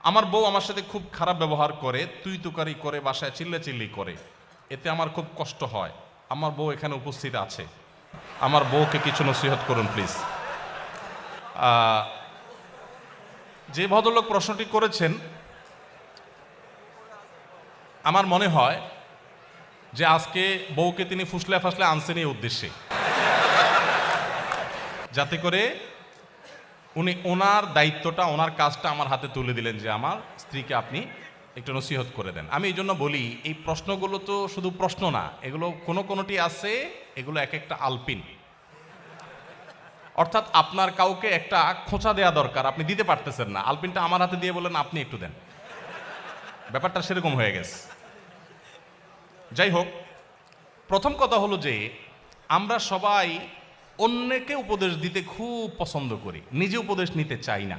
আমার বউ আমার সাথে খুব খারাপ ব্যবহার করে, তুই তুকারি করে, বাসায় চিল্লাচিল্লি করে, এতে আমার খুব কষ্ট হয়। আমার বউ এখানে উপস্থিত আছে, আমার বউকে কিছু নসিহত করুন প্লিজ। যে ভদ্রলোক প্রশ্নটি করেছেন, আমার মনে হয় যে আজকে বউকে তিনি ফুসলে ফাসলে আনছেন এই উদ্দেশ্যে, যাতে করে উনি ওনার দায়িত্বটা, ওনার কাজটা আমার হাতে তুলে দিলেন যে আমার স্ত্রীকে আপনি একটু নসিহত করে দেন। আমি এই জন্য বলি, এই প্রশ্নগুলো তো শুধু প্রশ্ন না, এগুলো কোনোটি আছে, এগুলো এক একটা আলপিন। অর্থাৎ আপনার কাউকে একটা খোঁচা দেওয়া দরকার, আপনি দিতে পারতেছেন না, আলপিনটা আমার হাতে দিয়ে বলেন আপনি একটু দেন, ব্যাপারটা সেরকম হয়ে গেছে। যাই হোক, প্রথম কথা হলো যে আমরা সবাই অন্যকে উপদেশ দিতে খুব পছন্দ করি, নিজে উপদেশ নিতে চাই না।